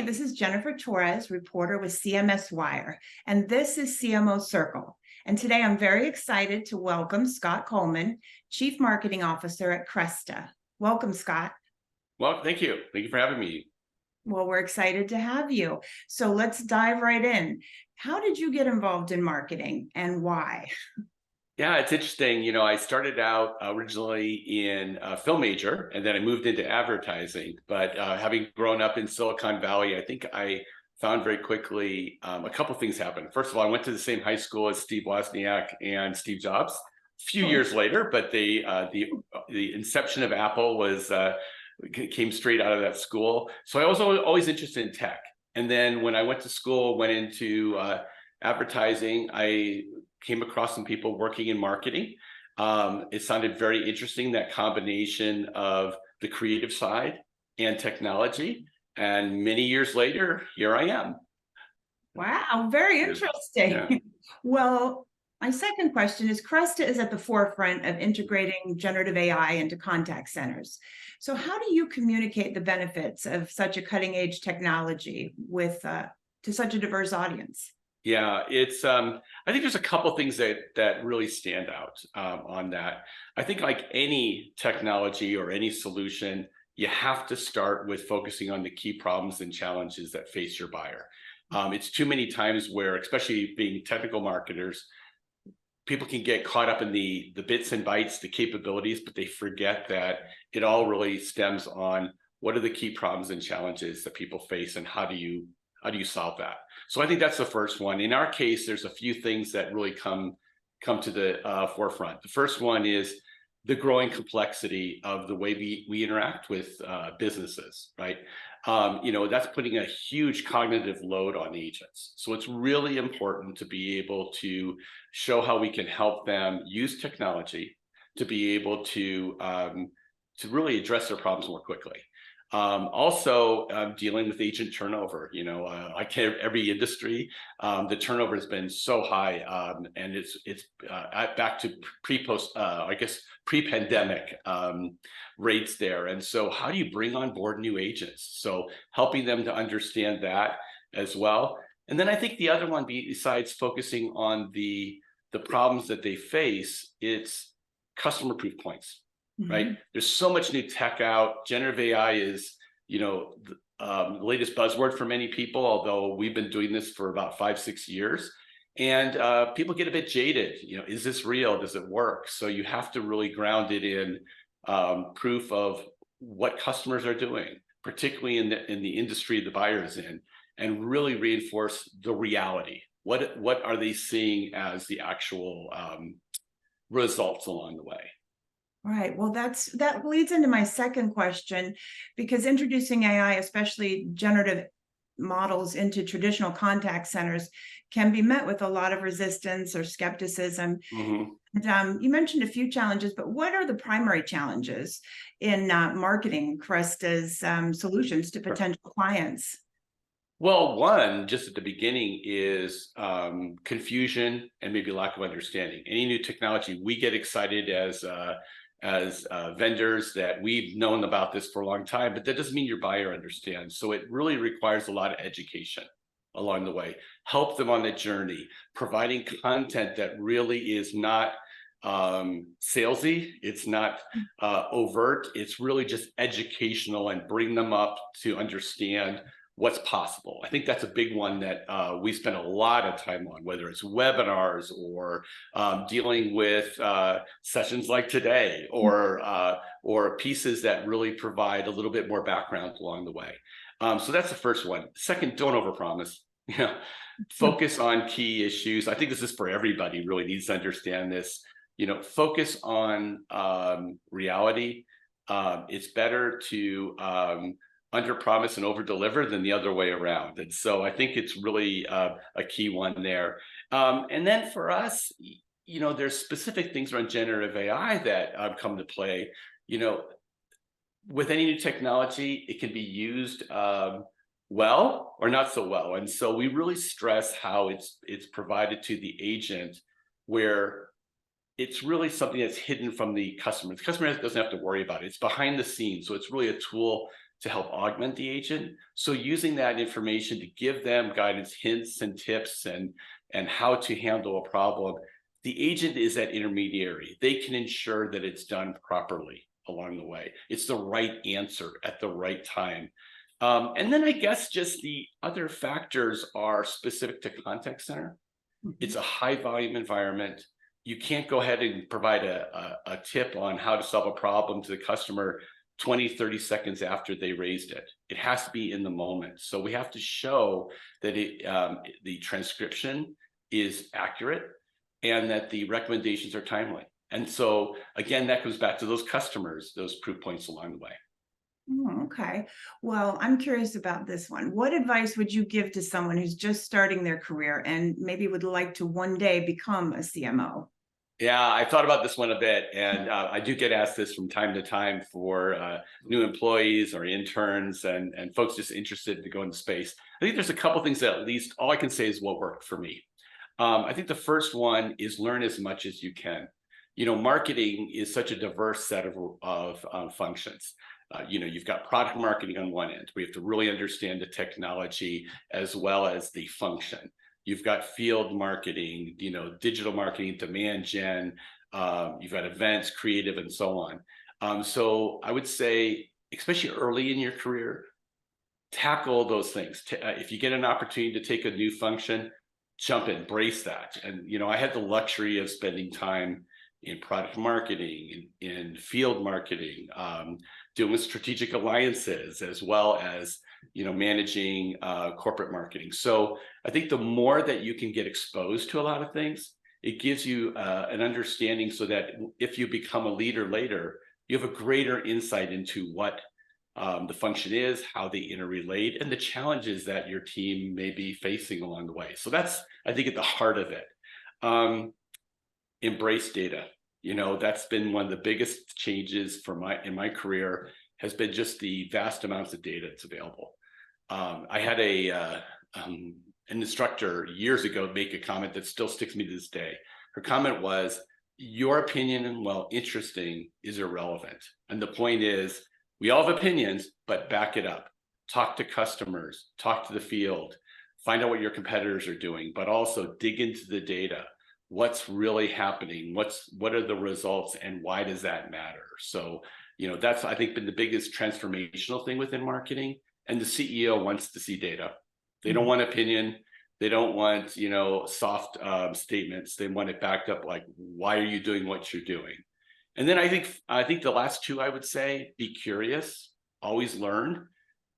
this is Jennifer Torres, reporter with CMSWire, and this is CMO Circle. And today I'm very excited to welcome Scott Kolman, Chief Marketing Officer at Cretsa. Welcome, Scott. Well, thank you. Thank you for having me. Well, we're excited to have you. So let's dive right in. How did you get involved in marketing and why? Yeah, it's interesting. I started out originally in a film major, and then I moved into advertising. But having grown up in Silicon Valley, I think I found very quickly a couple things happened. First of all, I went to the same high school as Steve Wozniak and Steve Jobs. A few years later, but the inception of Apple came straight out of that school. So I was always interested in tech. And then when I went to school, went into advertising, I came across some people working in marketing. It sounded very interesting, that combination of the creative side and technology. And many years later, here I am. Wow, very interesting. Yeah. Well, my second question is, Cretsa is at the forefront of integrating generative AI into contact centers. So how do you communicate the benefits of such a cutting-edge technology to such a diverse audience? Yeah, I think there's a couple things that really stand out on that. I think like any technology or any solution, you have to start with focusing on the key problems and challenges that face your buyer. It's too many times where, especially being technical marketers, people can get caught up in the bits and bytes, the capabilities, but they forget that it all really stems on what are the key problems and challenges that people face, and how do you solve that? So I think that's the first one. In our case, there's a few things that really come to the forefront. The first one is the growing complexity of the way we interact with businesses, right? That's putting a huge cognitive load on agents. So it's really important to be able to show how we can help them use technology to be able to really address their problems more quickly. Also, dealing with agent turnover. Like every industry, the turnover has been so high, and it's back to pre-pandemic rates there. And so, how do you bring on board new agents? So, helping them to understand that as well. And then I think the other one, besides focusing on the problems that they face, it's customer proof points. Right? There's so much new tech out. Generative AI is, the latest buzzword for many people, although we've been doing this for about 5-6 years. And people get a bit jaded. Is this real? Does it work? So you have to really ground it in proof of what customers are doing, particularly in the industry the buyer is in, and really reinforce the reality. What are they seeing as the actual results along the way? Right. Well, that leads into my second question, because introducing AI, especially generative models, into traditional contact centers can be met with a lot of resistance or skepticism. And, you mentioned a few challenges, but what are the primary challenges in marketing Cretsa's solutions to potential clients? Well, one, just at the beginning, is confusion and maybe lack of understanding. Any new technology, we get excited as vendors that we've known about this for a long time, but that doesn't mean your buyer understands. So it really requires a lot of education along the way. Help them on the journey, providing content that really is not salesy, it's not overt, it's really just educational, and bring them up to understand what's possible. I think that's a big one that we spend a lot of time on, whether it's webinars or dealing with sessions like today, or pieces that really provide a little bit more background along the way. So that's the first one. Second, don't overpromise. Focus on key issues. I think this is for everybody, really needs to understand this. Focus on reality. It's better to under-promise and over-deliver than the other way around. And so I think it's really a key one there. And then for us, there's specific things around generative AI that come to play. With any new technology, it can be used well or not so well. And so we really stress how it's provided to the agent, where it's really something that's hidden from the customer. The customer doesn't have to worry about it. It's behind the scenes. So it's really a tool to help augment the agent. So using that information to give them guidance, hints and tips and how to handle a problem, the agent is that intermediary. They can ensure that it's done properly along the way. It's the right answer at the right time. And then I guess just the other factors are specific to contact center. It's a high volume environment. You can't go ahead and provide a tip on how to solve a problem to the customer 20, 30 seconds after they raised it. It has to be in the moment. So we have to show that the transcription is accurate and that the recommendations are timely. And so again, that comes back to those customers, those proof points along the way. Okay. Well, I'm curious about this one. What advice would you give to someone who's just starting their career and maybe would like to one day become a CMO? Yeah, I thought about this one a bit, and I do get asked this from time to time for new employees or interns and folks just interested to go into space. I think there's a couple things that at least all I can say is what worked for me. I think the first one is learn as much as you can. Marketing is such a diverse set of functions. You've got product marketing on one end. We have to really understand the technology as well as the function. You've got field marketing, digital marketing, demand gen, you've got events, creative, and so on. So I would say, especially early in your career, tackle those things. If you get an opportunity to take a new function, jump in, embrace that. And, I had the luxury of spending time in product marketing, in field marketing, doing strategic alliances, as well as managing corporate marketing. So I think the more that you can get exposed to a lot of things, it gives you an understanding so that if you become a leader later, you have a greater insight into what the function is, how they interrelate, and the challenges that your team may be facing along the way. So that's, I think, at the heart of it. Embrace data. That's been one of the biggest changes in my career, has been just the vast amounts of data that's available. I had an instructor years ago make a comment that still sticks me to this day. Her comment was, your opinion, while interesting, is irrelevant. And the point is, we all have opinions, but back it up. Talk to customers, talk to the field, find out what your competitors are doing, but also dig into the data. What's really happening? What are the results, and why does that matter? So, that's, I think, been the biggest transformational thing within marketing. And the CEO wants to see data. They don't want opinion. They don't want, soft statements. They want it backed up, like, why are you doing what you're doing? And then I think the last two, I would say, be curious, always learn.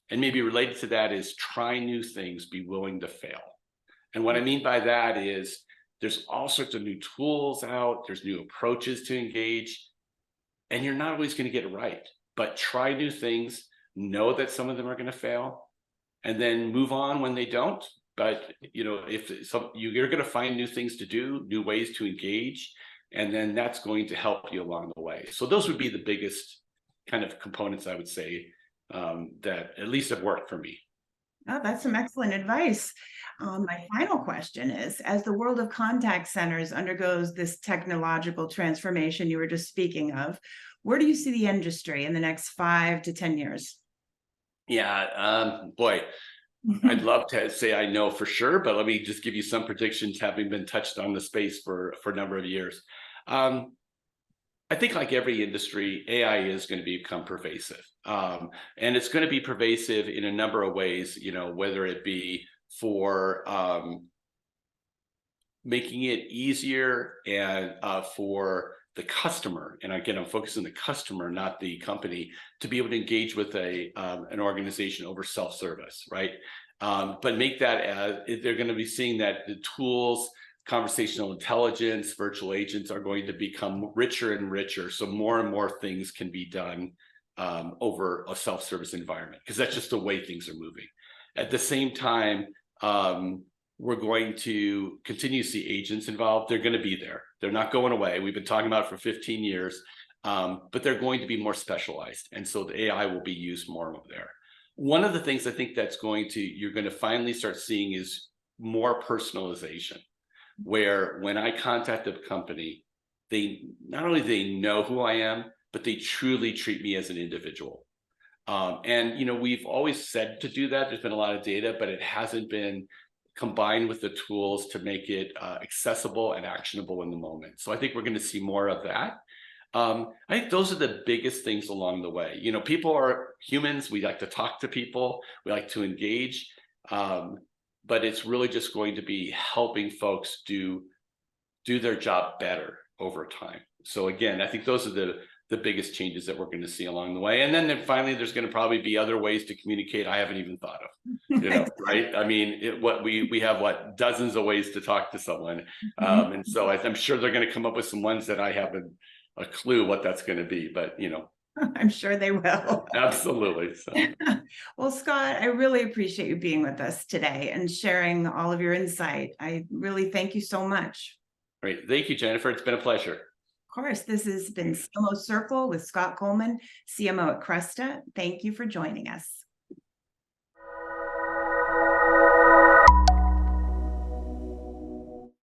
And maybe related to that is try new things, be willing to fail. And what I mean by that is, there's all sorts of new tools out, there's new approaches to engage, and you're not always going to get it right. But try new things, know that some of them are going to fail, and then move on when they don't. But if you're going to find new things to do, new ways to engage, and then that's going to help you along the way. So those would be the biggest kind of components, I would say, that at least have worked for me. Oh, that's some excellent advice. My final question is, as the world of contact centers undergoes this technological transformation you were just speaking of, where do you see the industry in the next 5 to 10 years? Yeah, boy, I'd love to say I know for sure, but let me just give you some predictions, having been touched on the space for a number of years. I think, like every industry, AI is going to become pervasive. And it's going to be pervasive in a number of ways, whether it be for making it easier and for the customer. And again, I'm focusing on the customer, not the company, to be able to engage with an organization over self-service, right? But make that as they're going to be seeing that the tools, conversational intelligence, virtual agents are going to become richer and richer. So more and more things can be done over a self-service environment, because that's just the way things are moving. At the same time, we're going to continue to see agents involved. They're going to be there. They're not going away. We've been talking about it for 15 years, but they're going to be more specialized. And so the AI will be used more over there. One of the things I think you're going to finally start seeing is more personalization, where when I contact a company, they not only know who I am, but they truly treat me as an individual. And, we've always said to do that. There's been a lot of data, but it hasn't been combined with the tools to make it accessible and actionable in the moment. So I think we're going to see more of that. I think those are the biggest things along the way. People are humans. We like to talk to people. We like to engage. But it's really just going to be helping folks do their job better over time. So again, I think those are the biggest changes that we're going to see along the way. And then finally, there's going to probably be other ways to communicate I haven't even thought of, right? I mean, we have dozens of ways to talk to someone. And so I'm sure they're going to come up with some ones that I haven't a clue what that's going to be, but I'm sure they will. Absolutely. So. Well, Scott, I really appreciate you being with us today and sharing all of your insight. I really thank you so much. Great. Thank you, Jennifer. It's been a pleasure. Of course, this has been CMO Circle with Scott Kolman, CMO at Cretsa. Thank you for joining us.